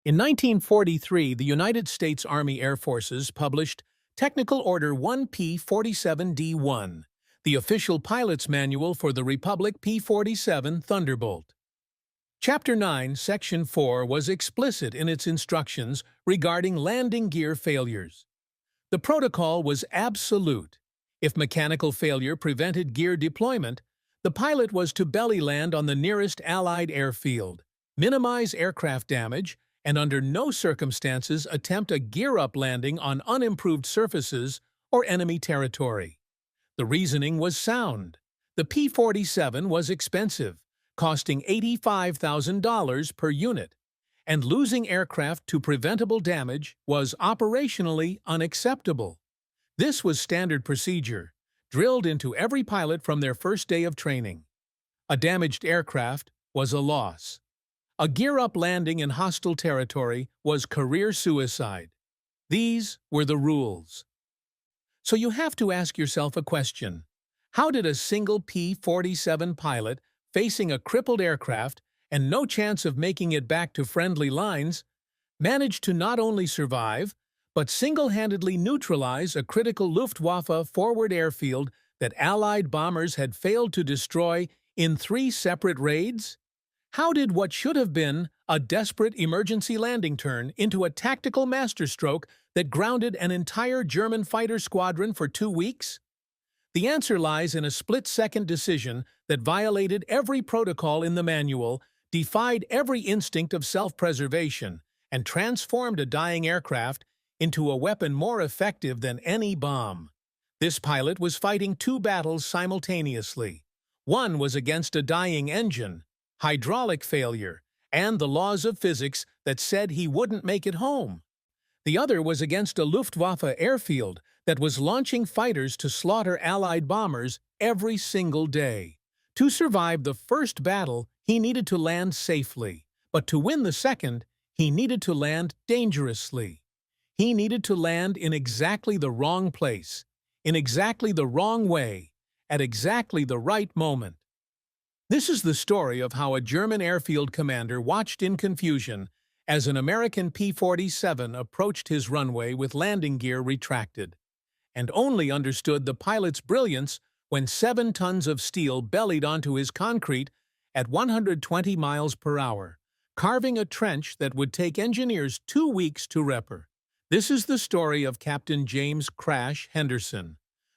In 1943, the United States Army Air Forces published Technical Order 1P-47D1, the official pilot's manual for the Republic P-47 Thunderbolt. Chapter 9, Section 4 was explicit in its instructions regarding landing gear failures. The protocol was absolute. If mechanical failure prevented gear deployment, the pilot was to belly land on the nearest Allied airfield, minimize aircraft damage, and under no circumstances attempt a gear-up landing on unimproved surfaces or enemy territory. The reasoning was sound. The P-47 was expensive, costing $85,000 per unit, and losing aircraft to preventable damage was operationally unacceptable. This was standard procedure, drilled into every pilot from their first day of training. A damaged aircraft was a loss. A gear-up landing in hostile territory was career suicide. These were the rules. So you have to ask yourself a question. How did a single P-47 pilot facing a crippled aircraft and no chance of making it back to friendly lines manage to not only survive, but single-handedly neutralize a critical Luftwaffe forward airfield that Allied bombers had failed to destroy in 3 separate raids? How did what should have been a desperate emergency landing turn into a tactical masterstroke that grounded an entire German fighter squadron for 2 weeks? The answer lies in a split-second decision that violated every protocol in the manual, defied every instinct of self-preservation, and transformed a dying aircraft into a weapon more effective than any bomb. This pilot was fighting 2 battles simultaneously. One was against a dying engine, hydraulic failure, and the laws of physics that said he wouldn't make it home. The other was against a Luftwaffe airfield that was launching fighters to slaughter Allied bombers every single day. To survive the first battle, he needed to land safely, but to win the second, he needed to land dangerously. He needed to land in exactly the wrong place, in exactly the wrong way, at exactly the right moment. This is the story of how a German airfield commander watched in confusion as an American P-47 approached his runway with landing gear retracted, and only understood the pilot's brilliance when 7 tons of steel bellied onto his concrete at 120 miles per hour, carving a trench that would take engineers 2 weeks to repair. This is the story of Captain James "Crash" Henderson,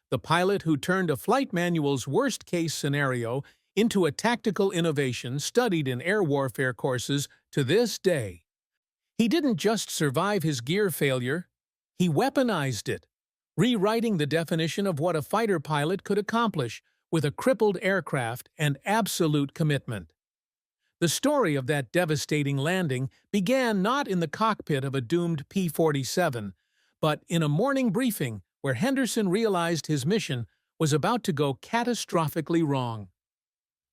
the pilot who turned a flight manual's worst-case scenario into a tactical innovation studied in air warfare courses to this day. He didn't just survive his gear failure, he weaponized it, rewriting the definition of what a fighter pilot could accomplish with a crippled aircraft and absolute commitment. The story of that devastating landing began not in the cockpit of a doomed P-47, but in a morning briefing where Henderson realized his mission was about to go catastrophically wrong.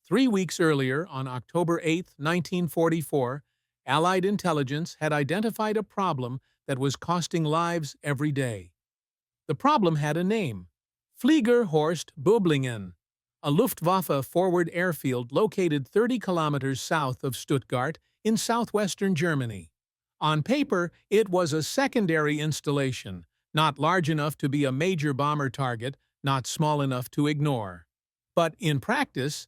3 weeks earlier, on October 8, 1944, Allied intelligence had identified a problem that was costing lives every day. The problem had a name: Fliegerhorst Böblingen, a Luftwaffe forward airfield located 30 kilometers south of Stuttgart in southwestern Germany. On paper, it was a secondary installation, not large enough to be a major bomber target, not small enough to ignore. But in practice,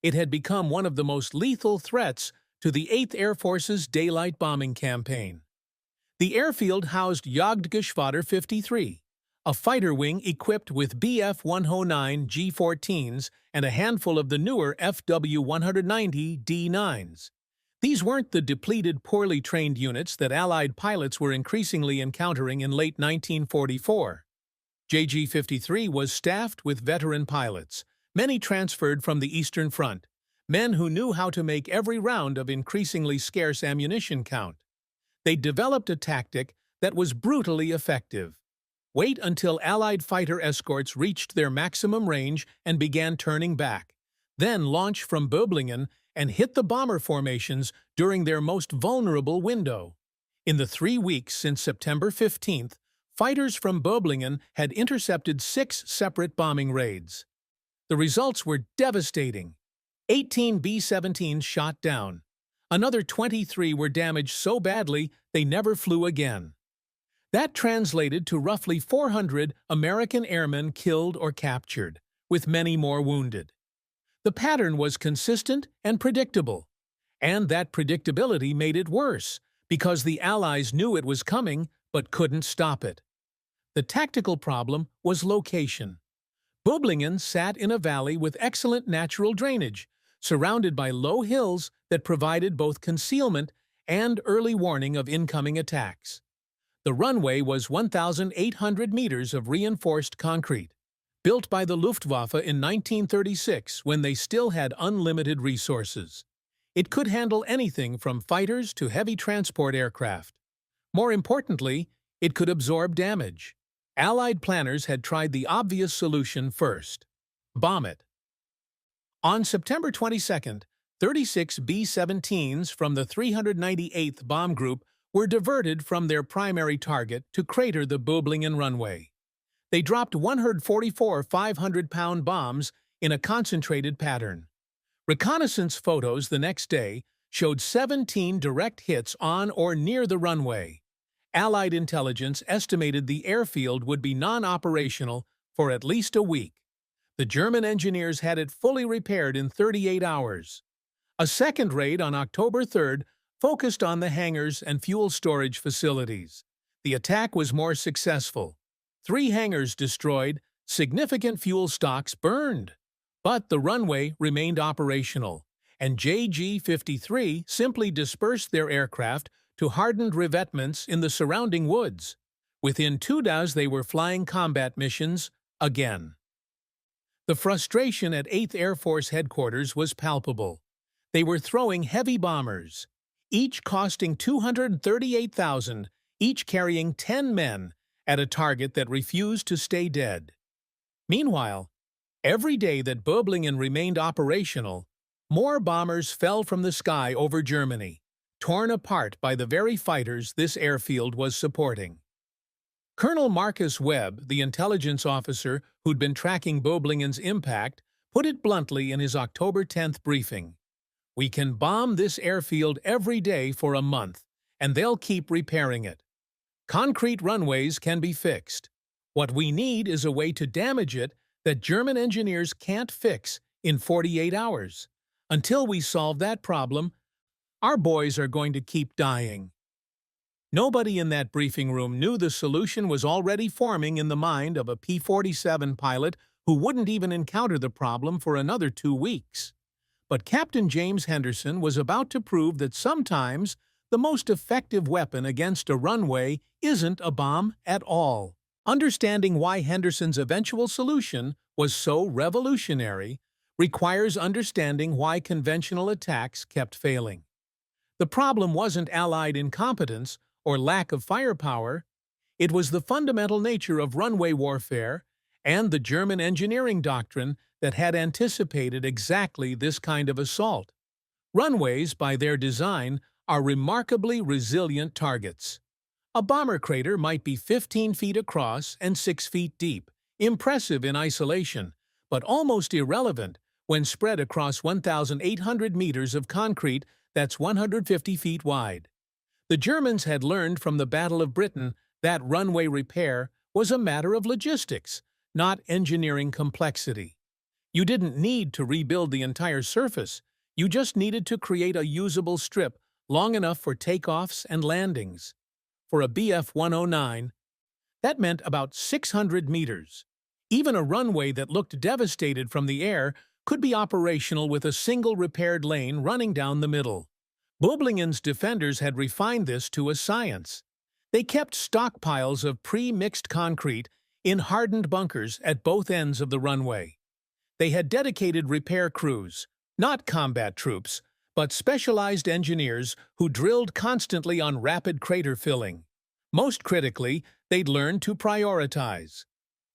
it had become one of the most lethal threats to the 8th Air Force's daylight bombing campaign. The airfield housed Jagdgeschwader 53, a fighter wing equipped with Bf-109 G-14s and a handful of the newer FW-190 D-9s. These weren't the depleted, poorly trained units that Allied pilots were increasingly encountering in late 1944. JG-53 was staffed with veteran pilots, many transferred from the Eastern Front, men who knew how to make every round of increasingly scarce ammunition count. They developed a tactic that was brutally effective. Wait until Allied fighter escorts reached their maximum range and began turning back, then launch from Böblingen and hit the bomber formations during their most vulnerable window. In the 3 weeks since September 15th, fighters from Böblingen had intercepted 6 separate bombing raids. The results were devastating. 18 B-17s shot down, Another 23 were damaged so badly they never flew again. That translated to roughly 400 American airmen killed or captured, with many more wounded. The pattern was consistent and predictable, and that predictability made it worse, because the Allies knew it was coming but couldn't stop it. The tactical problem was location. Böblingen sat in a valley with excellent natural drainage, surrounded by low hills that provided both concealment and early warning of incoming attacks. The runway was 1,800 meters of reinforced concrete, built by the Luftwaffe in 1936 when they still had unlimited resources. It could handle anything from fighters to heavy transport aircraft. More importantly, it could absorb damage. Allied planners had tried the obvious solution first: bomb it. On September 22, 36 B-17s from the 398th Bomb Group were diverted from their primary target to crater the Böblingen runway. They dropped 144 500-pound bombs in a concentrated pattern. Reconnaissance photos the next day showed 17 direct hits on or near the runway. Allied intelligence estimated the airfield would be non-operational for at least a week. The German engineers had it fully repaired in 38 hours. A second raid on October 3rd focused on the hangars and fuel storage facilities. The attack was more successful. 3 hangars destroyed, significant fuel stocks burned. But the runway remained operational, and JG-53 simply dispersed their aircraft to hardened revetments in the surrounding woods. Within 2 days they were flying combat missions again. The frustration at 8th Air Force headquarters was palpable. They were throwing heavy bombers, each costing $238,000, each carrying 10 men, at a target that refused to stay dead. Meanwhile, every day that Böblingen remained operational, more bombers fell from the sky over Germany, torn apart by the very fighters this airfield was supporting. Colonel Marcus Webb, the intelligence officer who'd been tracking Böblingen's impact, put it bluntly in his October 10th briefing: "We can bomb this airfield every day for a month, and they'll keep repairing it. Concrete runways can be fixed. What we need is a way to damage it that German engineers can't fix in 48 hours. Until we solve that problem, our boys are going to keep dying." Nobody in that briefing room knew the solution was already forming in the mind of a P-47 pilot who wouldn't even encounter the problem for another 2 weeks. But Captain James Henderson was about to prove that sometimes the most effective weapon against a runway isn't a bomb at all. Understanding why Henderson's eventual solution was so revolutionary requires understanding why conventional attacks kept failing. The problem wasn't Allied incompetence or lack of firepower. It was the fundamental nature of runway warfare and the German engineering doctrine that had anticipated exactly this kind of assault. Runways, by their design, are remarkably resilient targets. A bomber crater might be 15 feet across and 6 feet deep, impressive in isolation, but almost irrelevant when spread across 1,800 meters of concrete that's 150 feet wide. The Germans had learned from the Battle of Britain that runway repair was a matter of logistics, not engineering complexity. You didn't need to rebuild the entire surface. You just needed to create a usable strip long enough for takeoffs and landings. For a Bf-109, that meant about 600 meters. Even a runway that looked devastated from the air could be operational with a single repaired lane running down the middle. Böblingen's defenders had refined this to a science. They kept stockpiles of pre-mixed concrete in hardened bunkers at both ends of the runway. They had dedicated repair crews, not combat troops, but specialized engineers who drilled constantly on rapid crater filling. Most critically, they'd learned to prioritize.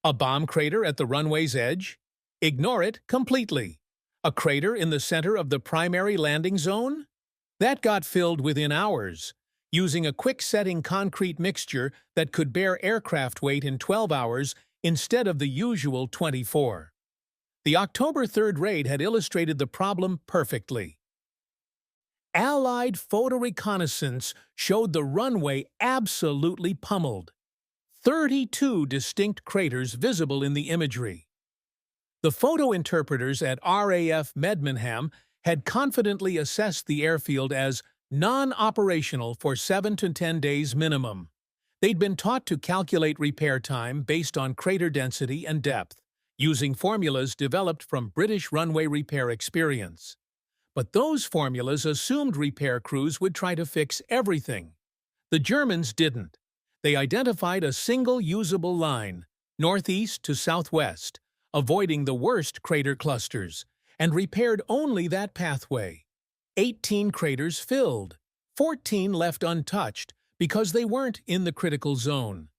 A bomb crater at the runway's edge? Ignore it completely. A crater in the center of the primary landing zone? That got filled within hours, using a quick-setting concrete mixture that could bear aircraft weight in 12 hours instead of the usual 24. The October 3rd raid had illustrated the problem perfectly. Allied photo reconnaissance showed the runway absolutely pummeled. 32 distinct craters visible in the imagery. The photo interpreters at RAF Medmenham had confidently assessed the airfield as non-operational for 7 to 10 days minimum. They'd been taught to calculate repair time based on crater density and depth, using formulas developed from British runway repair experience. But those formulas assumed repair crews would try to fix everything. The Germans didn't. They identified a single usable line, northeast to southwest, avoiding the worst crater clusters, and repaired only that pathway. 18 craters filled, 14 left untouched because they weren't in the critical zone.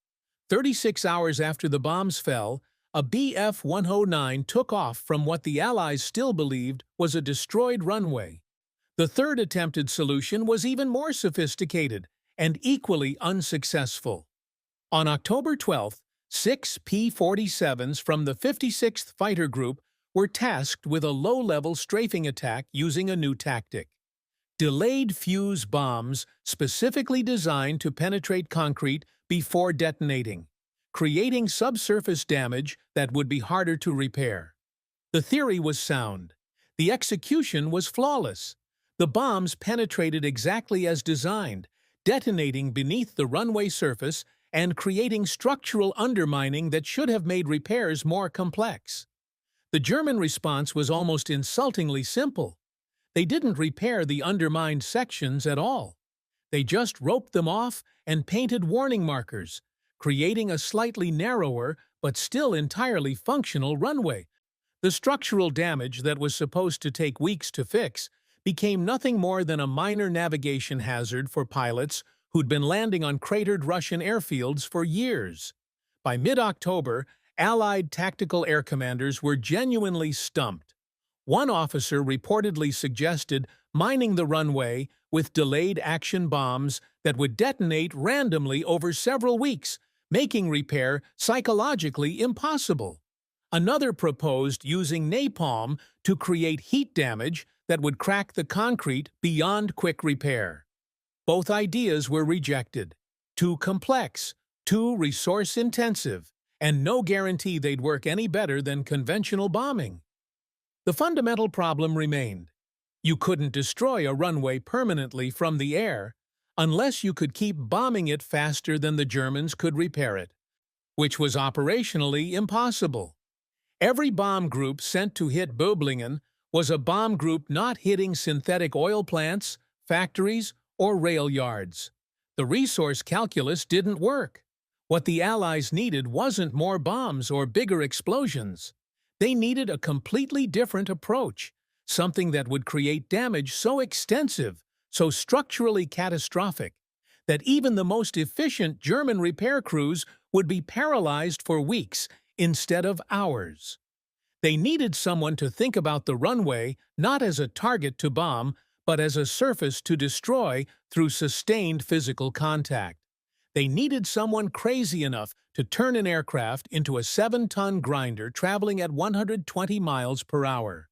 36 hours after the bombs fell, a Bf-109 took off from what the Allies still believed was a destroyed runway. The third attempted solution was even more sophisticated and equally unsuccessful. On October 12th, 6 P-47s from the 56th Fighter Group were tasked with a low-level strafing attack using a new tactic. Delayed fuse bombs specifically designed to penetrate concrete before detonating, creating subsurface damage that would be harder to repair. The theory was sound. The execution was flawless. The bombs penetrated exactly as designed, detonating beneath the runway surface and creating structural undermining that should have made repairs more complex. The German response was almost insultingly simple. They didn't repair the undermined sections at all. They just roped them off and painted warning markers, creating a slightly narrower but still entirely functional runway. The structural damage that was supposed to take weeks to fix became nothing more than a minor navigation hazard for pilots who'd been landing on cratered Russian airfields for years. By mid-October, Allied tactical air commanders were genuinely stumped. One officer reportedly suggested mining the runway with delayed action bombs that would detonate randomly over several weeks, making repair psychologically impossible. Another proposed using napalm to create heat damage that would crack the concrete beyond quick repair. Both ideas were rejected. Too complex, too resource-intensive, and no guarantee they'd work any better than conventional bombing. The fundamental problem remained. You couldn't destroy a runway permanently from the air unless you could keep bombing it faster than the Germans could repair it, which was operationally impossible. Every bomb group sent to hit Böblingen was a bomb group not hitting synthetic oil plants, factories, or rail yards. The resource calculus didn't work. What the Allies needed wasn't more bombs or bigger explosions. They needed a completely different approach, something that would create damage so extensive, so structurally catastrophic, that even the most efficient German repair crews would be paralyzed for weeks instead of hours. They needed someone to think about the runway not as a target to bomb, but as a surface to destroy through sustained physical contact. They needed someone crazy enough to turn an aircraft into a 7-ton grinder traveling at 120 miles per hour.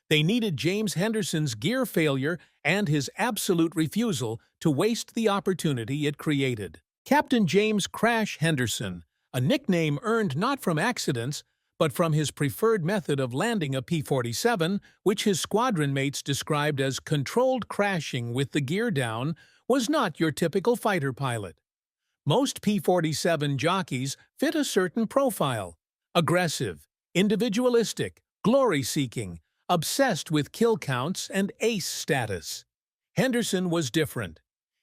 They needed James Henderson's gear failure and his absolute refusal to waste the opportunity it created. Captain James Crash Henderson, a nickname earned not from accidents, but from his preferred method of landing a P-47, which his squadron mates described as controlled crashing with the gear down, was not your typical fighter pilot. Most P-47 jockeys fit a certain profile: aggressive, individualistic, glory-seeking, obsessed with kill counts and ace status. Henderson was different.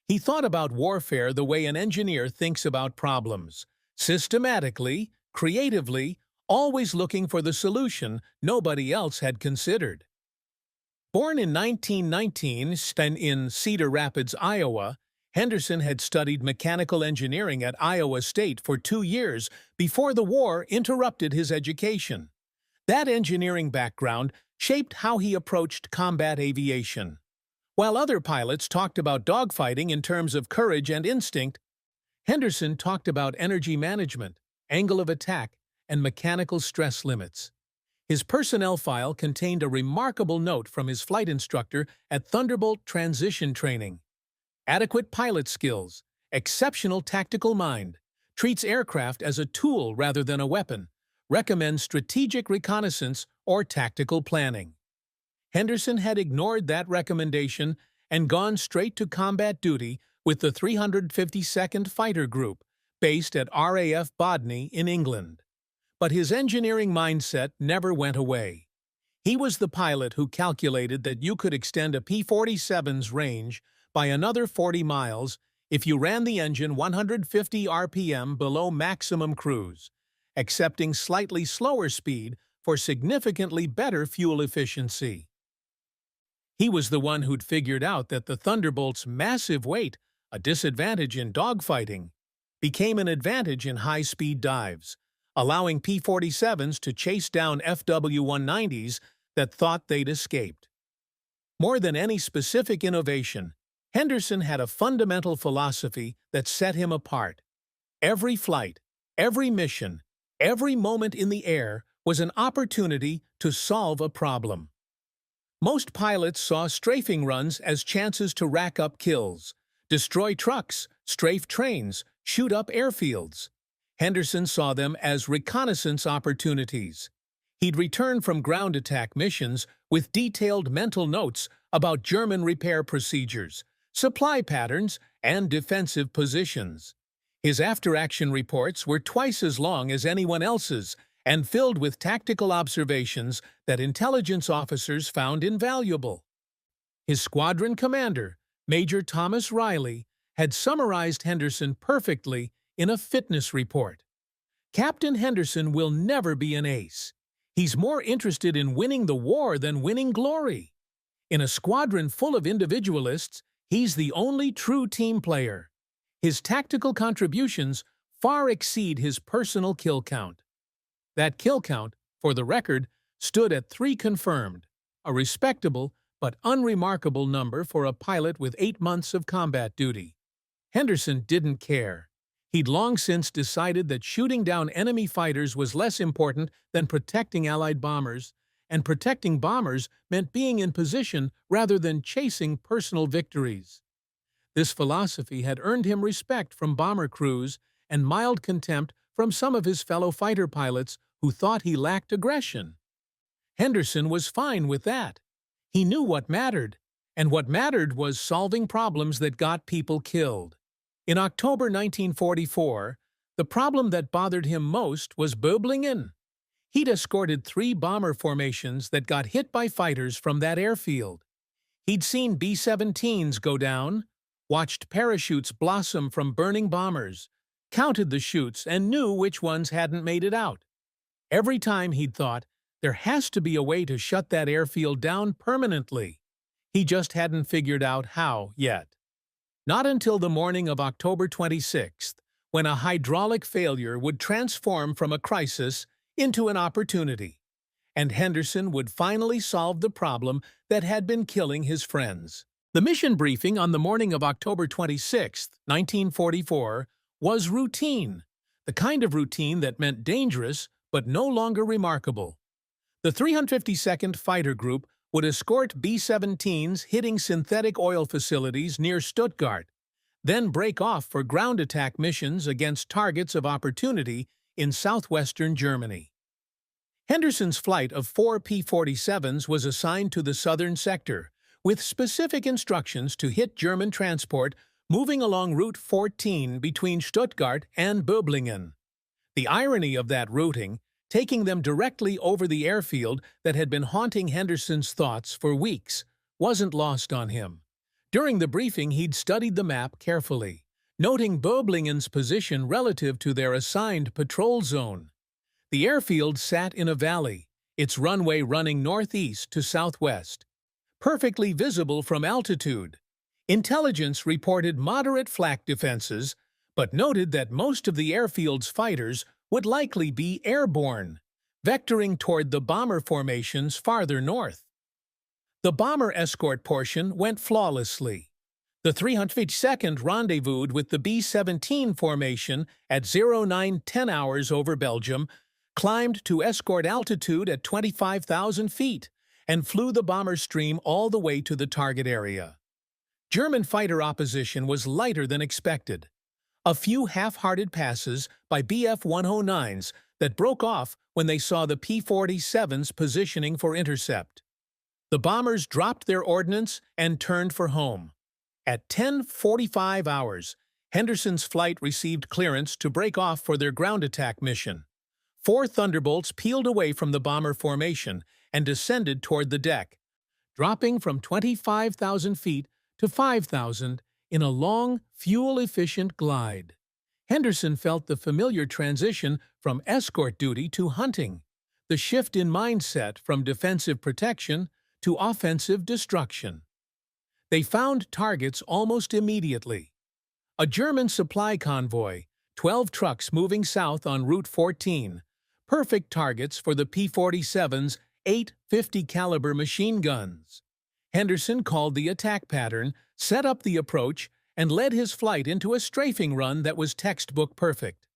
He thought about warfare the way an engineer thinks about problems: systematically, creatively, always looking for the solution nobody else had considered. Born in 1919 in Cedar Rapids, Iowa, Henderson had studied mechanical engineering at Iowa State for 2 years before the war interrupted his education. That engineering background shaped how he approached combat aviation. While other pilots talked about dogfighting in terms of courage and instinct, Henderson talked about energy management, angle of attack, and mechanical stress limits. His personnel file contained a remarkable note from his flight instructor at Thunderbolt Transition Training. Adequate pilot skills, exceptional tactical mind, treats aircraft as a tool rather than a weapon, recommends strategic reconnaissance or tactical planning. Henderson had ignored that recommendation and gone straight to combat duty with the 352nd Fighter Group, based at RAF Böblingen in England. But his engineering mindset never went away. He was the pilot who calculated that you could extend a P-47's range by another 40 miles if you ran the engine 150 RPM below maximum cruise, accepting slightly slower speed for significantly better fuel efficiency. He was the one who'd figured out that the Thunderbolt's massive weight, a disadvantage in dogfighting, became an advantage in high-speed dives, allowing P-47s to chase down FW-190s that thought they'd escaped. More than any specific innovation, Henderson had a fundamental philosophy that set him apart. Every flight, every mission, every moment in the air was an opportunity to solve a problem. Most pilots saw strafing runs as chances to rack up kills, destroy trucks, strafe trains, shoot up airfields. Henderson saw them as reconnaissance opportunities. He'd return from ground attack missions with detailed mental notes about German repair procedures, supply patterns, and defensive positions. His after-action reports were twice as long as anyone else's and filled with tactical observations that intelligence officers found invaluable. His squadron commander, Major Thomas Riley, had summarized Henderson perfectly in a fitness report. Captain Henderson will never be an ace. He's more interested in winning the war than winning glory. In a squadron full of individualists, he's the only true team player. His tactical contributions far exceed his personal kill count. That kill count, for the record, stood at 3 confirmed, a respectable but unremarkable number for a pilot with 8 months of combat duty. Henderson didn't care. He'd long since decided that shooting down enemy fighters was less important than protecting Allied bombers, and protecting bombers meant being in position rather than chasing personal victories. This philosophy had earned him respect from bomber crews and mild contempt from some of his fellow fighter pilots who thought he lacked aggression. Henderson was fine with that. He knew what mattered, and what mattered was solving problems that got people killed. In October 1944, the problem that bothered him most was Böblingen. He'd escorted 3 bomber formations that got hit by fighters from that airfield. He'd seen B-17s go down, watched parachutes blossom from burning bombers, counted the chutes, and knew which ones hadn't made it out. Every time he'd thought, there has to be a way to shut that airfield down permanently. He just hadn't figured out how yet. Not until the morning of October 26th, when a hydraulic failure would transform from a crisis into an opportunity, and Henderson would finally solve the problem that had been killing his friends. The mission briefing on the morning of October 26, 1944, was routine, the kind of routine that meant dangerous but no longer remarkable. The 352nd Fighter Group would escort B-17s hitting synthetic oil facilities near Stuttgart, then break off for ground attack missions against targets of opportunity in southwestern Germany. Henderson's flight of 4 P-47s was assigned to the southern sector, with specific instructions to hit German transport moving along Route 14 between Stuttgart and Böblingen. The irony of that routing, taking them directly over the airfield that had been haunting Henderson's thoughts for weeks, wasn't lost on him. During the briefing, he'd studied the map carefully, noting Böblingen's position relative to their assigned patrol zone. The airfield sat in a valley, its runway running northeast to southwest, perfectly visible from altitude. Intelligence reported moderate flak defenses, but noted that most of the airfield's fighters would likely be airborne, vectoring toward the bomber formations farther north. The bomber escort portion went flawlessly. The 352nd rendezvoused with the B-17 formation at 0910 hours over Belgium, climbed to escort altitude at 25,000 feet, and flew the bomber stream all the way to the target area. German fighter opposition was lighter than expected. A few half-hearted passes by Bf-109s that broke off when they saw the P-47s positioning for intercept. The bombers dropped their ordnance and turned for home. At 10:45 hours, Henderson's flight received clearance to break off for their ground attack mission. 4 Thunderbolts peeled away from the bomber formation and descended toward the deck, dropping from 25,000 feet to 5,000 in a long, fuel-efficient glide. Henderson felt the familiar transition from escort duty to hunting, the shift in mindset from defensive protection to offensive destruction. They found targets almost immediately. A German supply convoy, 12 trucks moving south on Route 14, perfect targets for the P-47's 850 caliber machine guns. Henderson called the attack pattern, set up the approach, and led his flight into a strafing run that was textbook perfect.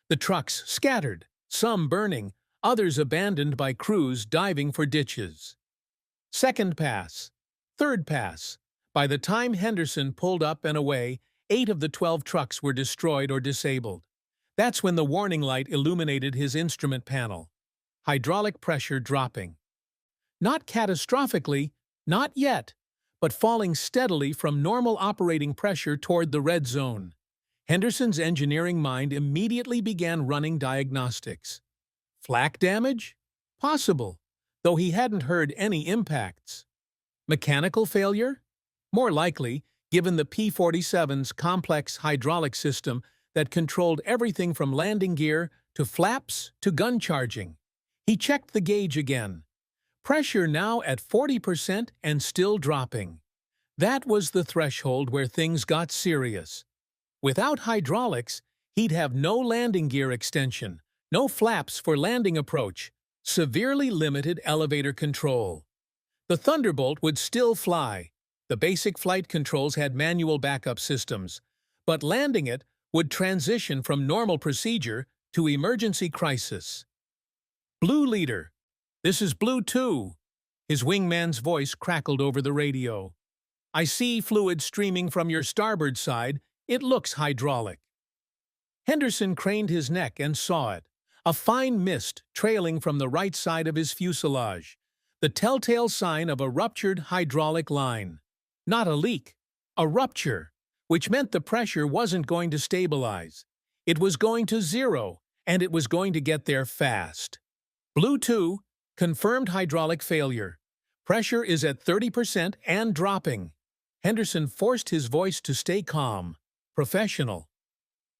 The trucks scattered, some burning, others abandoned by crews diving for ditches. Second pass. Third pass. By the time Henderson pulled up and away, 8 of the 12 trucks were destroyed or disabled. That's when the warning light illuminated his instrument panel. Hydraulic pressure dropping. Not catastrophically, not yet, but falling steadily from normal operating pressure toward the red zone. Henderson's engineering mind immediately began running diagnostics. Flak damage? Possible, though he hadn't heard any impacts. Mechanical failure? More likely, given the P-47's complex hydraulic system that controlled everything from landing gear to flaps to gun charging. He checked the gauge again. Pressure now at 40% and still dropping. That was the threshold where things got serious. Without hydraulics, he'd have no landing gear extension, no flaps for landing approach, severely limited elevator control. The Thunderbolt would still fly. The basic flight controls had manual backup systems, but landing it would transition from normal procedure to emergency crisis. Blue Leader. This is Blue 2. His wingman's voice crackled over the radio. I see fluid streaming from your starboard side. It looks hydraulic. Henderson craned his neck and saw it. A fine mist trailing from the right side of his fuselage. The telltale sign of a ruptured hydraulic line. Not a leak, a rupture, which meant the pressure wasn't going to stabilize. It was going to zero, and it was going to get there fast. Blue 2, confirmed hydraulic failure. Pressure is at 30% and dropping. Henderson forced his voice to stay calm, professional.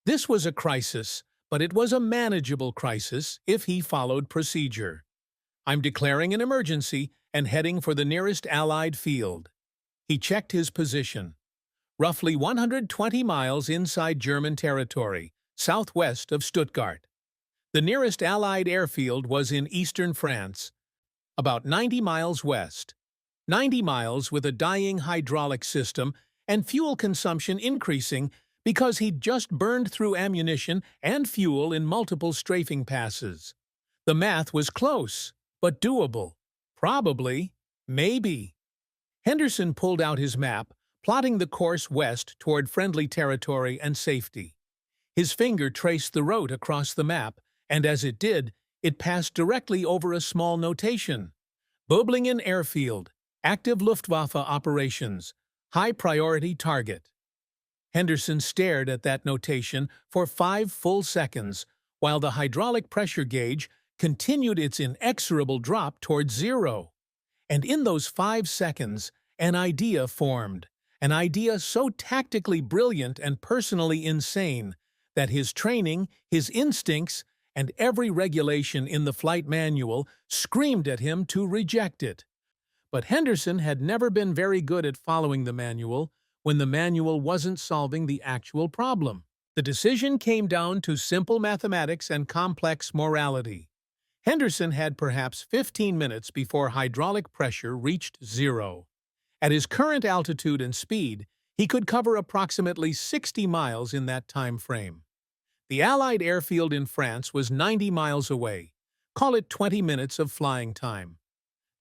This was a crisis, but it was a manageable crisis if he followed procedure. I'm declaring an emergency and heading for the nearest Allied field. He checked his position. Roughly 120 miles inside German territory, southwest of Stuttgart. The nearest Allied airfield was in eastern France, about 90 miles west. 90 miles with a dying hydraulic system and fuel consumption increasing because he'd just burned through ammunition and fuel in multiple strafing passes. The math was close, but doable. Probably, maybe. Henderson pulled out his map, plotting the course west toward friendly territory and safety. His finger traced the route across the map, and as it did, it passed directly over a small notation. Böblingen airfield, active Luftwaffe operations, high-priority target. Henderson stared at that notation for 5 full seconds, while the hydraulic pressure gauge continued its inexorable drop toward zero. And in those 5 seconds, an idea formed, an idea so tactically brilliant and personally insane that his training, his instincts, and every regulation in the flight manual screamed at him to reject it. But Henderson had never been very good at following the manual when the manual wasn't solving the actual problem. The decision came down to simple mathematics and complex morality. Henderson had perhaps 15 minutes before hydraulic pressure reached zero. At his current altitude and speed, he could cover approximately 60 miles in that time frame. The Allied airfield in France was 90 miles away, Call it 20 minutes of flying time.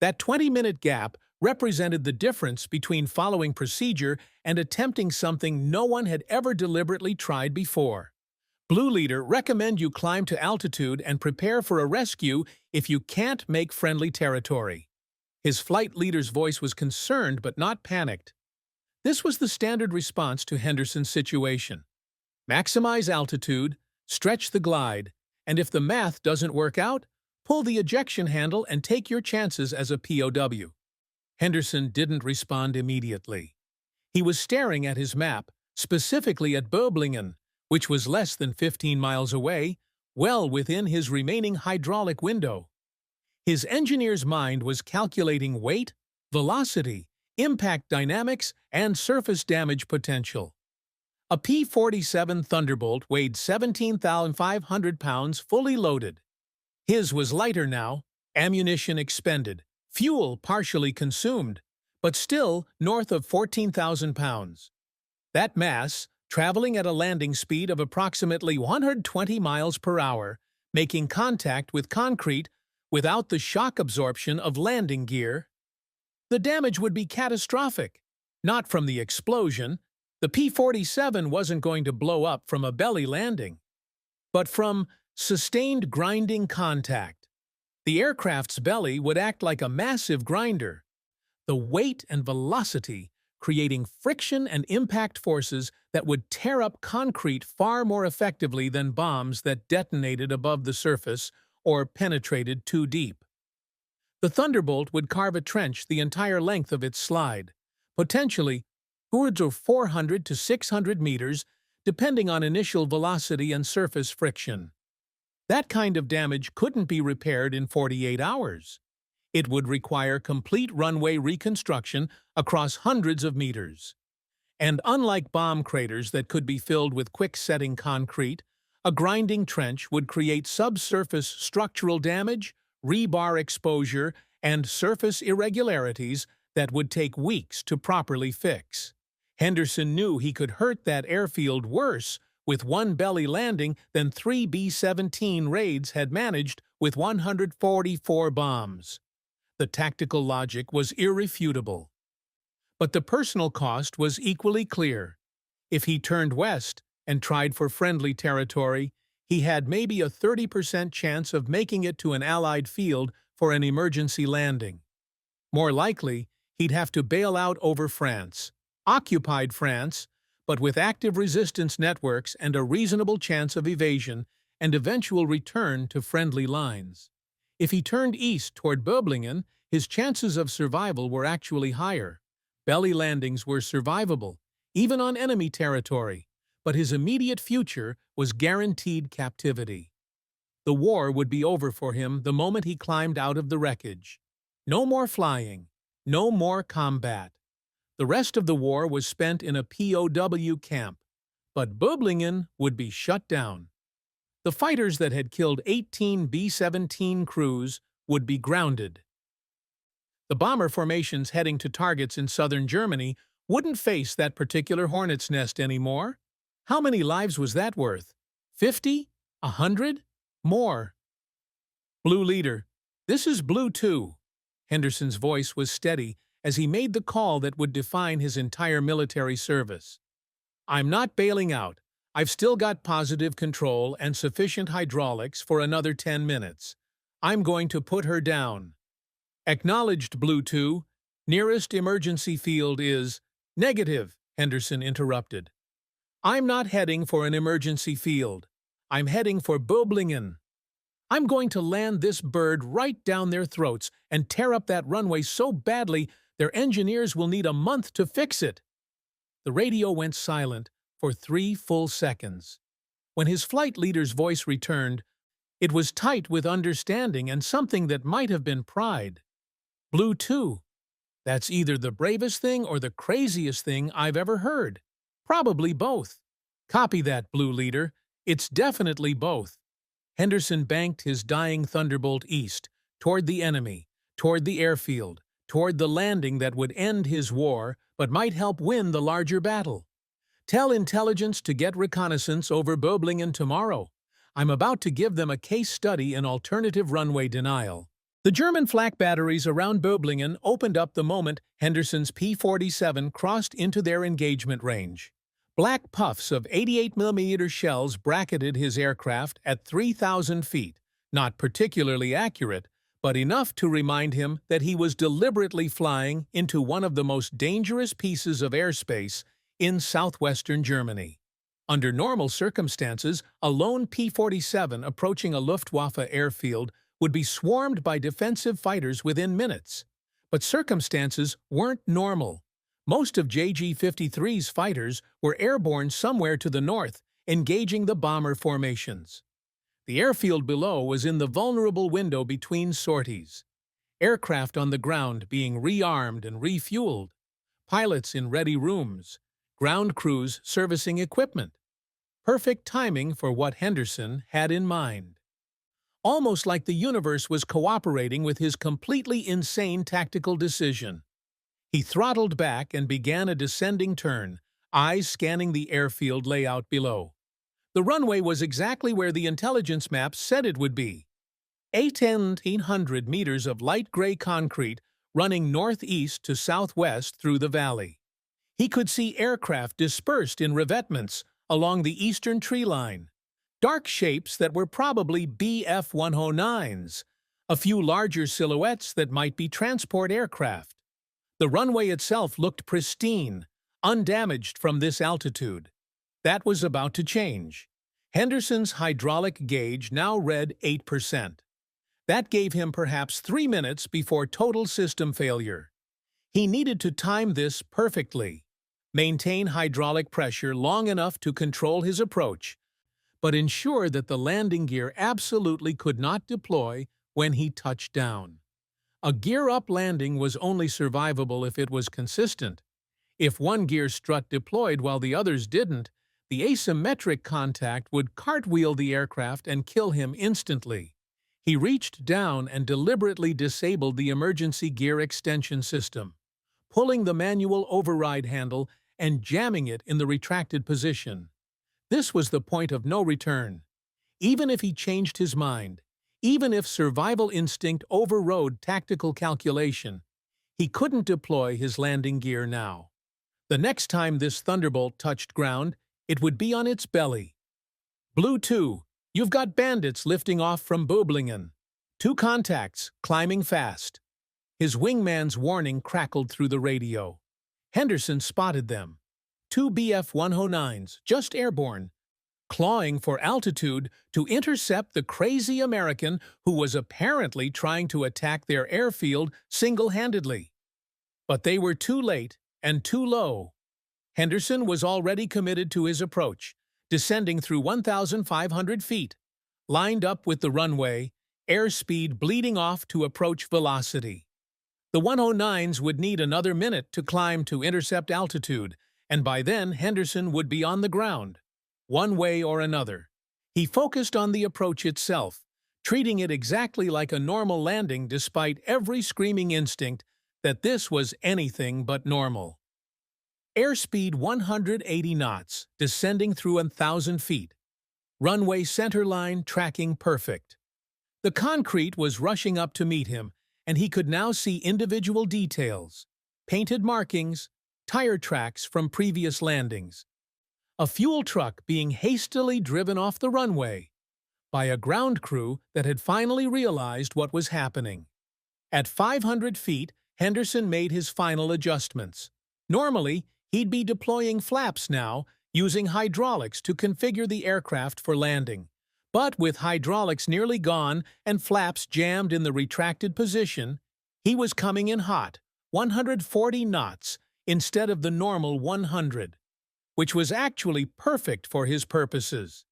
That 20-minute gap represented the difference between following procedure and attempting something no one had ever deliberately tried before. Blue Leader recommend you climb to altitude and prepare for a rescue if you can't make friendly territory. His flight leader's voice was concerned but not panicked. This was the standard response to Henderson's situation. Maximize altitude, stretch the glide, and if the math doesn't work out, pull the ejection handle and take your chances as a POW. Henderson didn't respond immediately. He was staring at his map, specifically at Böblingen, which was less than 15 miles away, well within his remaining hydraulic window. His engineer's mind was calculating weight, velocity, impact dynamics, and surface damage potential. A P-47 Thunderbolt weighed 17,500 pounds fully loaded. His was lighter now, ammunition expended, fuel partially consumed, but still north of 14,000 pounds. That mass, traveling at a landing speed of approximately 120 miles per hour, making contact with concrete without the shock absorption of landing gear. The damage would be catastrophic. Not from the explosion. The P-47 wasn't going to blow up from a belly landing, but from sustained grinding contact. The aircraft's belly would act like a massive grinder. The weight and velocity creating friction and impact forces that would tear up concrete far more effectively than bombs that detonated above the surface or penetrated too deep. The Thunderbolt would carve a trench the entire length of its slide, potentially upwards of 400 to 600 meters, depending on initial velocity and surface friction. That kind of damage couldn't be repaired in 48 hours. It would require complete runway reconstruction across hundreds of meters. And unlike bomb craters that could be filled with quick-setting concrete, a grinding trench would create subsurface structural damage, rebar exposure, and surface irregularities that would take weeks to properly fix. Henderson knew he could hurt that airfield worse with one belly landing than 3 B-17 raids had managed with 144 bombs. The tactical logic was irrefutable. But the personal cost was equally clear. If he turned west and tried for friendly territory, he had maybe a 30% chance of making it to an Allied field for an emergency landing. More likely, he'd have to bail out over France, occupied France, but with active resistance networks and a reasonable chance of evasion and eventual return to friendly lines. If he turned east toward Böblingen, his chances of survival were actually higher. Belly landings were survivable, even on enemy territory, but his immediate future was guaranteed captivity. The war would be over for him the moment he climbed out of the wreckage. No more flying, no more combat. The rest of the war was spent in a POW camp, but Böblingen would be shut down. The fighters that had killed 18 B-17 crews would be grounded. The bomber formations heading to targets in southern Germany wouldn't face that particular hornet's nest anymore. How many lives was that worth? 50? 100? More. Blue Leader, this is Blue 2. Henderson's voice was steady as he made the call that would define his entire military service. I'm not bailing out. I've still got positive control and sufficient hydraulics for another 10 minutes. I'm going to put her down. Acknowledged, Blue 2. Nearest emergency field is… Negative, Henderson interrupted. I'm not heading for an emergency field. I'm heading for Böblingen. I'm going to land this bird right down their throats and tear up that runway so badly their engineers will need a month to fix it. The radio went silent for 3 full seconds. When his flight leader's voice returned, it was tight with understanding and something that might have been pride. Blue 2. That's either the bravest thing or the craziest thing I've ever heard. Probably both. Copy that, Blue Leader. It's definitely both. Henderson banked his dying Thunderbolt east, toward the enemy, toward the airfield, toward the landing that would end his war but might help win the larger battle. Tell intelligence to get reconnaissance over Böblingen tomorrow. I'm about to give them a case study in alternative runway denial. The German flak batteries around Böblingen opened up the moment Henderson's P-47 crossed into their engagement range. Black puffs of 88mm shells bracketed his aircraft at 3,000 feet, not particularly accurate, but enough to remind him that he was deliberately flying into one of the most dangerous pieces of airspace in southwestern Germany. Under normal circumstances, a lone P-47 approaching a Luftwaffe airfield would be swarmed by defensive fighters within minutes. But circumstances weren't normal. Most of JG-53's fighters were airborne somewhere to the north, engaging the bomber formations. The airfield below was in the vulnerable window between sorties. Aircraft on the ground being rearmed and refueled, pilots in ready rooms, ground crews servicing equipment. Perfect timing for what Henderson had in mind. Almost like the universe was cooperating with his completely insane tactical decision. He throttled back and began a descending turn, eyes scanning the airfield layout below. The runway was exactly where the intelligence maps said it would be. 1,800 meters of light gray concrete running northeast to southwest through the valley. He could see aircraft dispersed in revetments along the eastern tree line. Dark shapes that were probably Bf-109s, a few larger silhouettes that might be transport aircraft. The runway itself looked pristine, undamaged from this altitude. That was about to change. Henderson's hydraulic gauge now read 8%. That gave him perhaps 3 minutes before total system failure. He needed to time this perfectly, maintain hydraulic pressure long enough to control his approach, but ensure that the landing gear absolutely could not deploy when he touched down. A gear-up landing was only survivable if it was consistent. If one gear strut deployed while the others didn't, the asymmetric contact would cartwheel the aircraft and kill him instantly. He reached down and deliberately disabled the emergency gear extension system, pulling the manual override handle and jamming it in the retracted position. This was the point of no return. Even if he changed his mind, even if survival instinct overrode tactical calculation, he couldn't deploy his landing gear now. The next time this Thunderbolt touched ground, it would be on its belly. Blue 2, you've got bandits lifting off from Böblingen. 2 contacts, climbing fast. His wingman's warning crackled through the radio. Henderson spotted them. 2 Bf-109s, just airborne, clawing for altitude to intercept the crazy American who was apparently trying to attack their airfield single-handedly. But they were too late and too low. Henderson was already committed to his approach, descending through 1,500 feet, lined up with the runway, airspeed bleeding off to approach velocity. The 109s would need another minute to climb to intercept altitude, and by then Henderson would be on the ground, one way or another. He focused on the approach itself, treating it exactly like a normal landing despite every screaming instinct that this was anything but normal. Airspeed 180 knots, descending through 1,000 feet. Runway centerline tracking perfect. The concrete was rushing up to meet him, and he could now see individual details, painted markings, tire tracks from previous landings. A fuel truck being hastily driven off the runway by a ground crew that had finally realized what was happening. At 500 feet, Henderson made his final adjustments. Normally, he'd be deploying flaps now, using hydraulics to configure the aircraft for landing. But with hydraulics nearly gone and flaps jammed in the retracted position, he was coming in hot, 140 knots, instead of the normal 100, which was actually perfect for his purposes.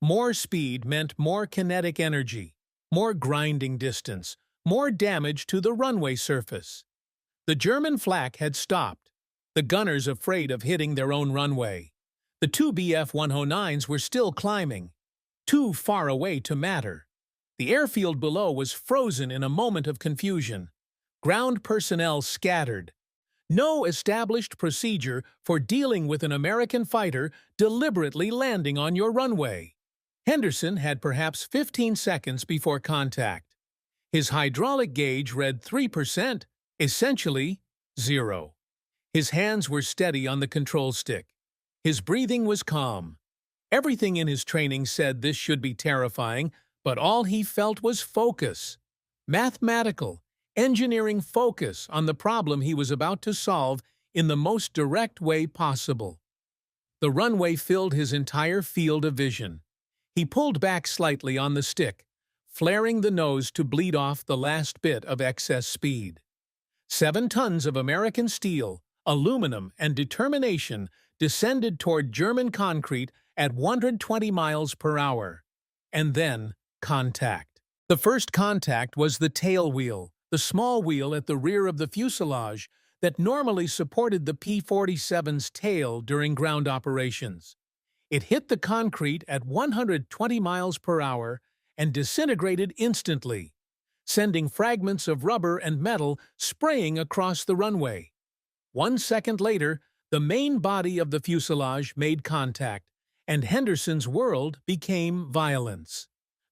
More speed meant more kinetic energy, more grinding distance, more damage to the runway surface. The German flak had stopped, the gunners afraid of hitting their own runway. The 2 Bf-109s were still climbing, too far away to matter. The airfield below was frozen in a moment of confusion. Ground personnel scattered. No established procedure for dealing with an American fighter deliberately landing on your runway. Henderson had perhaps 15 seconds before contact. His hydraulic gauge read 3%, essentially zero. His hands were steady on the control stick. His breathing was calm. Everything in his training said this should be terrifying, but all he felt was focus. Mathematical, engineering focus on the problem he was about to solve in the most direct way possible. The runway filled his entire field of vision. He pulled back slightly on the stick, flaring the nose to bleed off the last bit of excess speed. 7 tons of American steel, aluminum, and determination descended toward German concrete at 120 miles per hour. And then, contact. The first contact was the tail wheel, the small wheel at the rear of the fuselage that normally supported the P-47's tail during ground operations. It hit the concrete at 120 miles per hour and disintegrated instantly, sending fragments of rubber and metal spraying across the runway. 1 second later, the main body of the fuselage made contact, and Henderson's world became violence.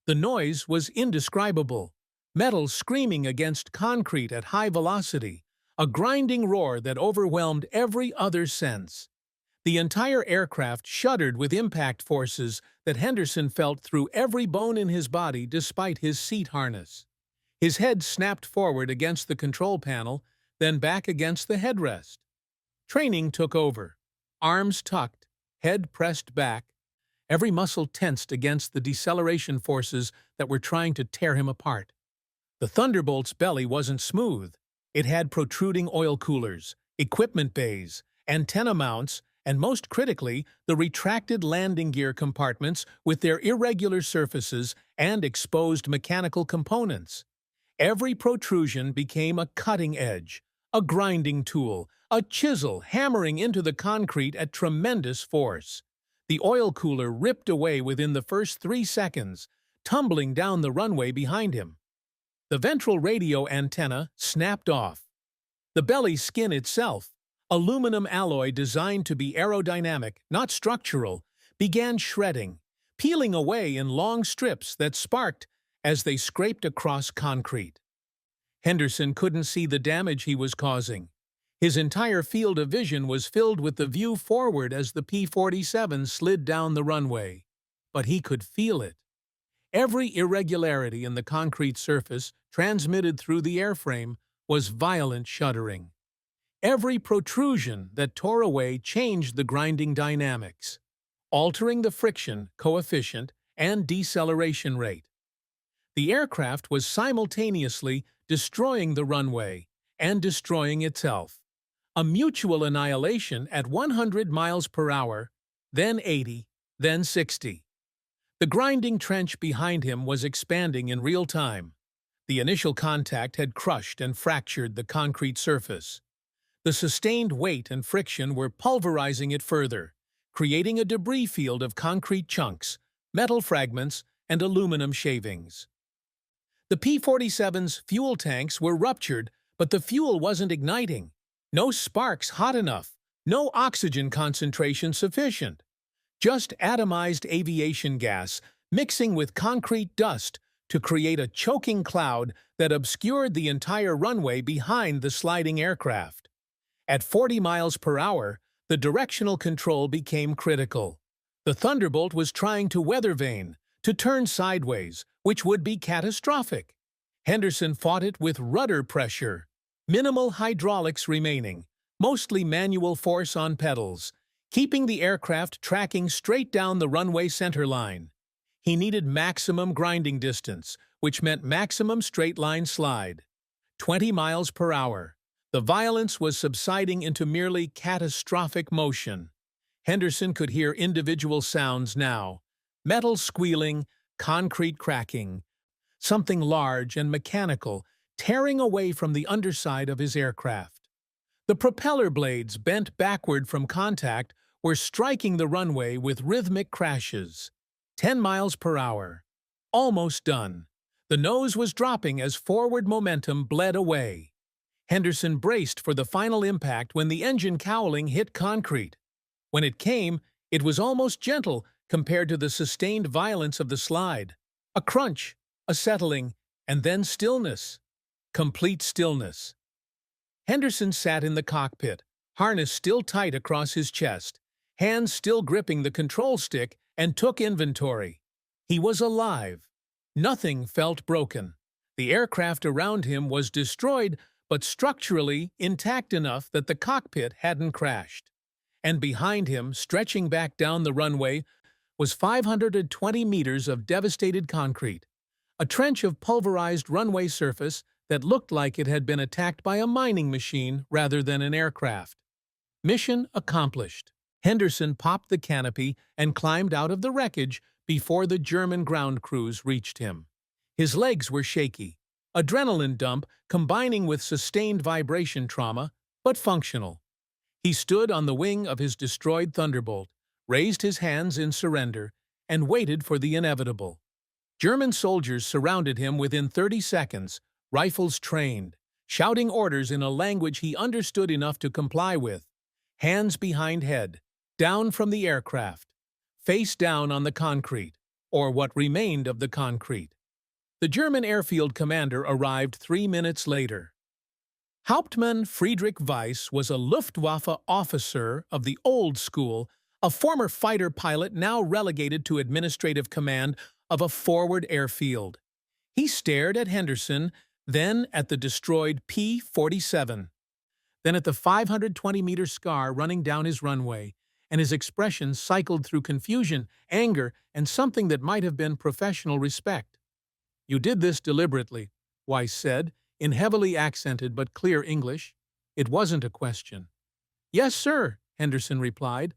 The noise was indescribable, metal screaming against concrete at high velocity, a grinding roar that overwhelmed every other sense. The entire aircraft shuddered with impact forces that Henderson felt through every bone in his body despite his seat harness. His head snapped forward against the control panel, then back against the headrest. Training took over. Arms tucked, head pressed back, every muscle tensed against the deceleration forces that were trying to tear him apart. The Thunderbolt's belly wasn't smooth. It had protruding oil coolers, equipment bays, antenna mounts, and most critically, the retracted landing gear compartments with their irregular surfaces and exposed mechanical components. Every protrusion became a cutting edge, a grinding tool, a chisel hammering into the concrete at tremendous force. The oil cooler ripped away within the first 3 seconds, tumbling down the runway behind him. The ventral radio antenna snapped off. The belly skin itself, aluminum alloy designed to be aerodynamic, not structural, began shredding, peeling away in long strips that sparked as they scraped across concrete. Henderson couldn't see the damage he was causing. His entire field of vision was filled with the view forward as the P-47 slid down the runway. But he could feel it. Every irregularity in the concrete surface, transmitted through the airframe, was violent shuddering. Every protrusion that tore away changed the grinding dynamics, altering the friction coefficient and deceleration rate. The aircraft was simultaneously destroying the runway and destroying itself. A mutual annihilation at 100 miles per hour, then 80, then 60. The grinding trench behind him was expanding in real time. The initial contact had crushed and fractured the concrete surface. The sustained weight and friction were pulverizing it further, creating a debris field of concrete chunks, metal fragments, and aluminum shavings. The P-47's fuel tanks were ruptured, but the fuel wasn't igniting. No sparks hot enough, no oxygen concentration sufficient. Just atomized aviation gas mixing with concrete dust to create a choking cloud that obscured the entire runway behind the sliding aircraft. At 40 miles per hour, the directional control became critical. The Thunderbolt was trying to weather vane, to turn sideways, which would be catastrophic. Henderson fought it with rudder pressure, minimal hydraulics remaining, mostly manual force on pedals, keeping the aircraft tracking straight down the runway center line. He needed maximum grinding distance, which meant maximum straight-line slide. 20 miles per hour. The violence was subsiding into merely catastrophic motion. Henderson could hear individual sounds now. Metal squealing, concrete cracking. Something large and mechanical tearing away from the underside of his aircraft. The propeller blades, bent backward from contact, were striking the runway with rhythmic crashes. 10 miles per hour. Almost done. The nose was dropping as forward momentum bled away. Henderson braced for the final impact when the engine cowling hit concrete. When it came, it was almost gentle, compared to the sustained violence of the slide. A crunch, a settling, and then stillness. Complete stillness. Henderson sat in the cockpit, harness still tight across his chest, hands still gripping the control stick, and took inventory. He was alive. Nothing felt broken. The aircraft around him was destroyed, but structurally intact enough that the cockpit hadn't crashed. And behind him, stretching back down the runway, was 520 meters of devastated concrete, a trench of pulverized runway surface that looked like it had been attacked by a mining machine rather than an aircraft. Mission accomplished. Henderson popped the canopy and climbed out of the wreckage before the German ground crews reached him. His legs were shaky, adrenaline dump combining with sustained vibration trauma, but functional. He stood on the wing of his destroyed Thunderbolt, raised his hands in surrender, and waited for the inevitable. German soldiers surrounded him within 30 seconds, rifles trained, shouting orders in a language he understood enough to comply with. Hands behind head, down from the aircraft, face down on the concrete, or what remained of the concrete. The German airfield commander arrived 3 minutes later. Hauptmann Friedrich Weiss was a Luftwaffe officer of the old school, a former fighter pilot now relegated to administrative command of a forward airfield. He stared at Henderson, then at the destroyed P-47, then at the 520-meter scar running down his runway, and his expression cycled through confusion, anger, and something that might have been professional respect. "You did this deliberately," Weiss said, in heavily accented but clear English. It wasn't a question. "Yes, sir," Henderson replied.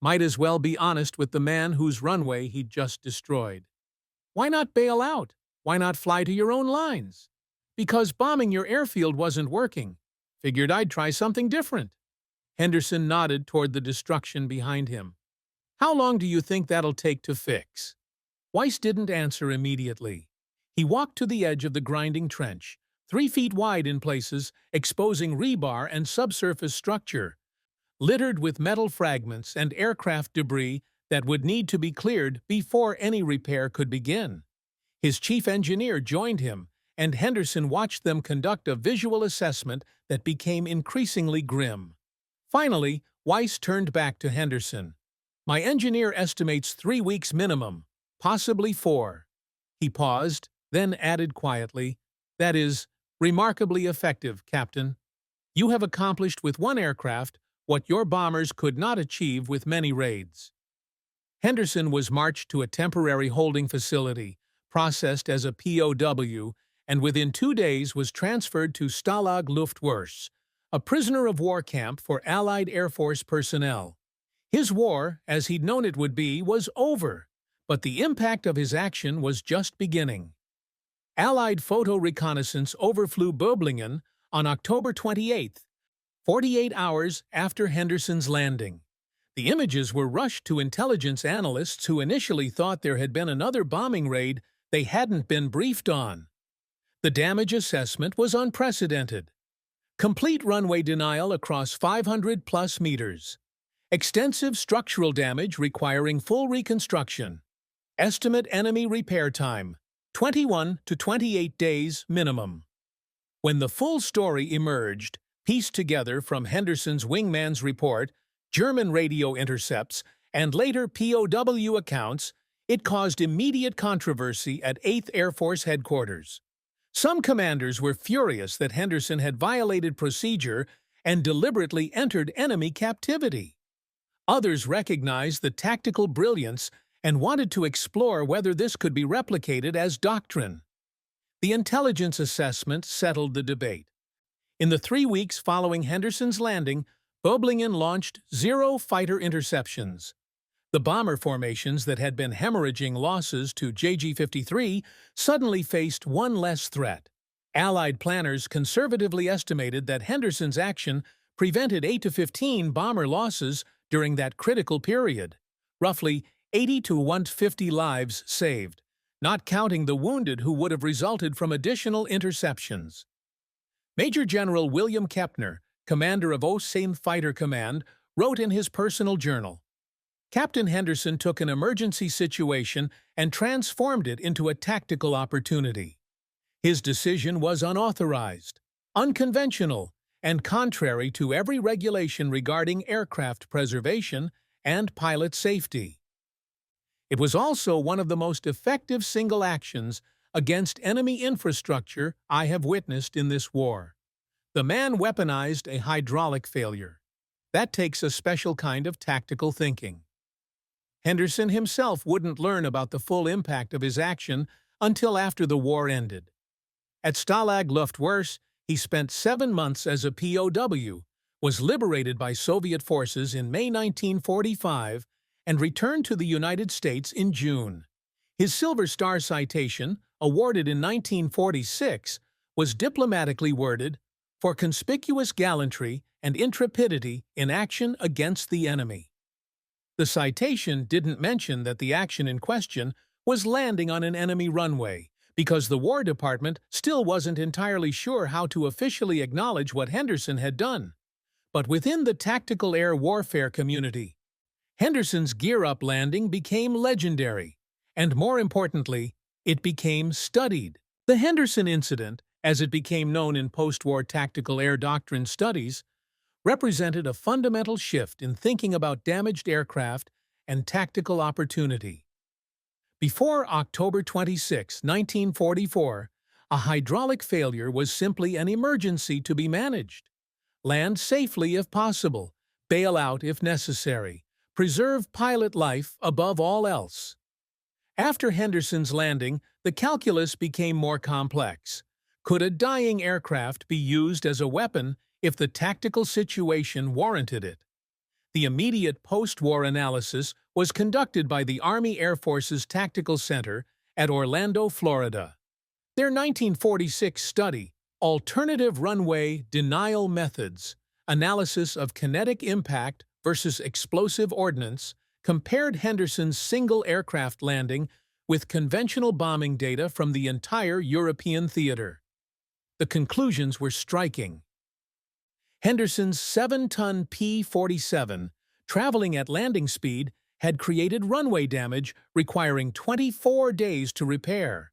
Might as well be honest with the man whose runway he'd just destroyed. "Why not bail out? Why not fly to your own lines?" "Because bombing your airfield wasn't working. Figured I'd try something different." Henderson nodded toward the destruction behind him. "How long do you think that'll take to fix?" Weiss didn't answer immediately. He walked to the edge of the grinding trench, 3 feet wide in places, exposing rebar and subsurface structure, littered with metal fragments and aircraft debris that would need to be cleared before any repair could begin. His chief engineer joined him, and Henderson watched them conduct a visual assessment that became increasingly grim. Finally, Weiss turned back to Henderson. "My engineer estimates 3 weeks minimum, possibly 4. He paused, then added quietly, "That is, remarkably effective, Captain. You have accomplished with 1 aircraft what your bombers could not achieve with many raids." Henderson was marched to a temporary holding facility, processed as a POW, and within 2 days was transferred to Stalag Luftwaffe, a prisoner-of-war camp for Allied Air Force personnel. His war, as he'd known it would be, was over, but the impact of his action was just beginning. Allied photo reconnaissance overflew Böblingen on October 28th, 48 hours after Henderson's landing. The images were rushed to intelligence analysts who initially thought there had been another bombing raid they hadn't been briefed on. The damage assessment was unprecedented. Complete runway denial across 500-plus meters. Extensive structural damage requiring full reconstruction. Estimate enemy repair time, 21 to 28 days minimum. When the full story emerged, pieced together from Henderson's wingman's report, German radio intercepts, and later POW accounts, it caused immediate controversy at 8th Air Force headquarters. Some commanders were furious that Henderson had violated procedure and deliberately entered enemy captivity. Others recognized the tactical brilliance and wanted to explore whether this could be replicated as doctrine. The intelligence assessment settled the debate. In the 3 weeks following Henderson's landing, Böblingen launched 0 fighter interceptions. The bomber formations that had been hemorrhaging losses to JG-53 suddenly faced 1 less threat. Allied planners conservatively estimated that Henderson's action prevented 8 to 15 bomber losses during that critical period, roughly 80 to 150 lives saved, not counting the wounded who would have resulted from additional interceptions. Major General William Kepner, commander of 7th Fighter Command, wrote in his personal journal, Captain Henderson took an emergency situation and transformed it into a tactical opportunity. His decision was unauthorized, unconventional, and contrary to every regulation regarding aircraft preservation and pilot safety. It was also one of the most effective single actions against enemy infrastructure I have witnessed in this war. The man weaponized a hydraulic failure. That takes a special kind of tactical thinking. Henderson himself wouldn't learn about the full impact of his action until after the war ended. At Stalag Luftwaffe, he spent 7 months as a POW, was liberated by Soviet forces in May 1945, and returned to the United States in June. His Silver Star citation, awarded in 1946, was diplomatically worded, "for conspicuous gallantry and intrepidity in action against the enemy." The citation didn't mention that the action in question was landing on an enemy runway, because the War Department still wasn't entirely sure how to officially acknowledge what Henderson had done. But within the tactical air warfare community, Henderson's gear-up landing became legendary, and more importantly, it became studied. The Henderson incident, as it became known in post-war tactical air doctrine studies, represented a fundamental shift in thinking about damaged aircraft and tactical opportunity. Before October 26, 1944, a hydraulic failure was simply an emergency to be managed. Land safely if possible, bail out if necessary, preserve pilot life above all else. After Henderson's landing, the calculus became more complex. Could a dying aircraft be used as a weapon if the tactical situation warranted it? The immediate post-war analysis was conducted by the Army Air Force's Tactical Center at Orlando, Florida. Their 1946 study, Alternative Runway Denial Methods, Analysis of Kinetic Impact versus Explosive Ordnance, compared Henderson's single aircraft landing with conventional bombing data from the entire European theater. The conclusions were striking. Henderson's 7-ton P-47, traveling at landing speed, had created runway damage requiring 24 days to repair,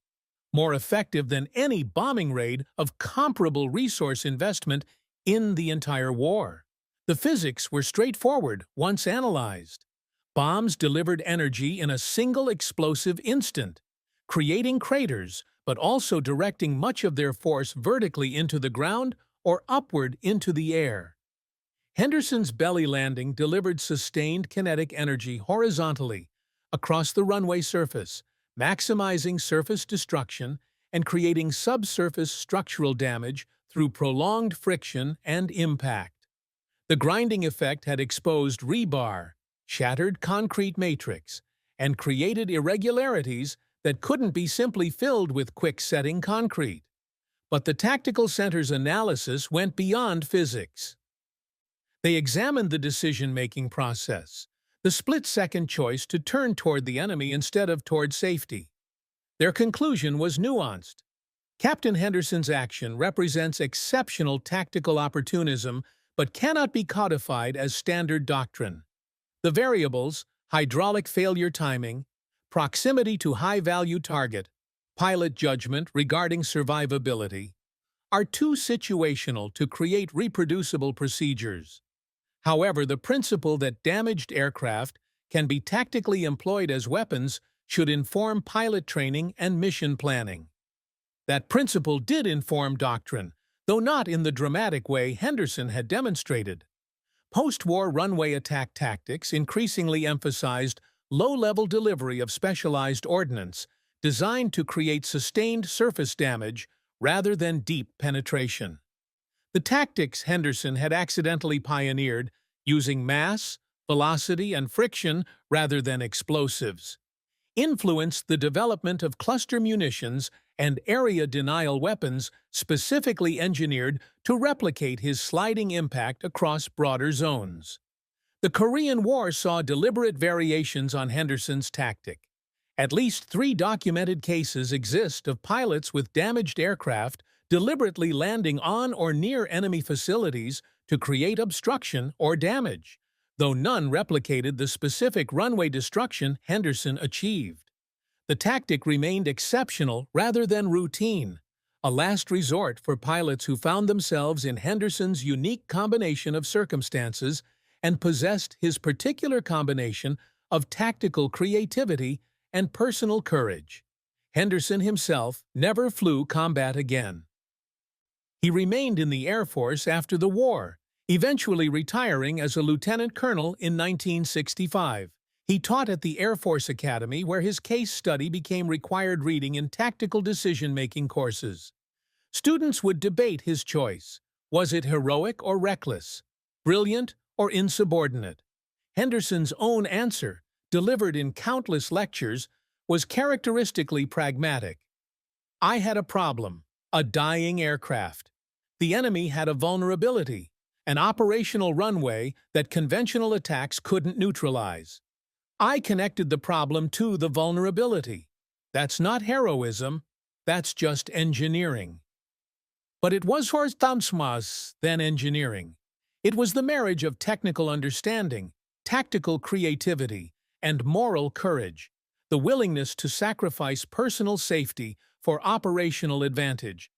more effective than any bombing raid of comparable resource investment in the entire war. The physics were straightforward once analyzed. Bombs delivered energy in a single explosive instant, creating craters but also directing much of their force vertically into the ground or upward into the air. Henderson's belly landing delivered sustained kinetic energy horizontally across the runway surface, maximizing surface destruction and creating subsurface structural damage through prolonged friction and impact. The grinding effect had exposed rebar, shattered concrete matrix, and created irregularities that couldn't be simply filled with quick-setting concrete. But the Tactical Center's analysis went beyond physics. They examined the decision-making process, the split-second choice to turn toward the enemy instead of toward safety. Their conclusion was nuanced. Captain Henderson's action represents exceptional tactical opportunism but cannot be codified as standard doctrine. The variables, hydraulic failure timing, proximity to high-value target, pilot judgment regarding survivability, are too situational to create reproducible procedures. However, the principle that damaged aircraft can be tactically employed as weapons should inform pilot training and mission planning. That principle did inform doctrine, though not in the dramatic way Henderson had demonstrated. Post-war runway attack tactics increasingly emphasized low-level delivery of specialized ordnance designed to create sustained surface damage rather than deep penetration. The tactics Henderson had accidentally pioneered, using mass, velocity, and friction rather than explosives, influenced the development of cluster munitions and area denial weapons specifically engineered to replicate his sliding impact across broader zones. The Korean War saw deliberate variations on Henderson's tactic. At least 3 documented cases exist of pilots with damaged aircraft deliberately landing on or near enemy facilities to create obstruction or damage, though none replicated the specific runway destruction Henderson achieved. The tactic remained exceptional rather than routine, a last resort for pilots who found themselves in Henderson's unique combination of circumstances and possessed his particular combination of tactical creativity and personal courage. Henderson himself never flew combat again. He remained in the Air Force after the war, eventually retiring as a lieutenant colonel in 1965. He taught at the Air Force Academy, where his case study became required reading in tactical decision-making courses. Students would debate his choice. Was it heroic or reckless? Brilliant or insubordinate? Henderson's own answer, delivered in countless lectures, was characteristically pragmatic. I had a problem, a dying aircraft. The enemy had a vulnerability, an operational runway that conventional attacks couldn't neutralize. I connected the problem to the vulnerability. That's not heroism, that's just engineering. But it was more than engineering. It was the marriage of technical understanding, tactical creativity, and moral courage, the willingness to sacrifice personal safety for operational advantage.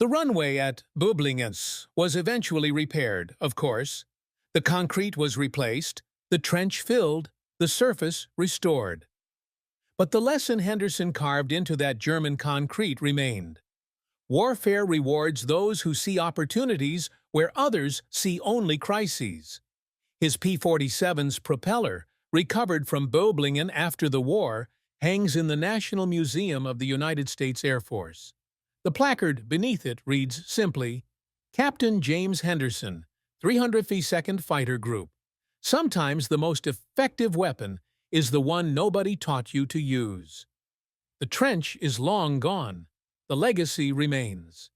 The runway at Böblingen was eventually repaired, of course. The concrete was replaced, the trench filled, the surface restored. But the lesson Henderson carved into that German concrete remained. Warfare rewards those who see opportunities where others see only crises. His P-47's propeller, recovered from Böblingen after the war, hangs in the National Museum of the United States Air Force. The placard beneath it reads simply, Captain James Henderson, 352nd Fighter Group. Sometimes the most effective weapon is the one nobody taught you to use. The trench is long gone. The legacy remains.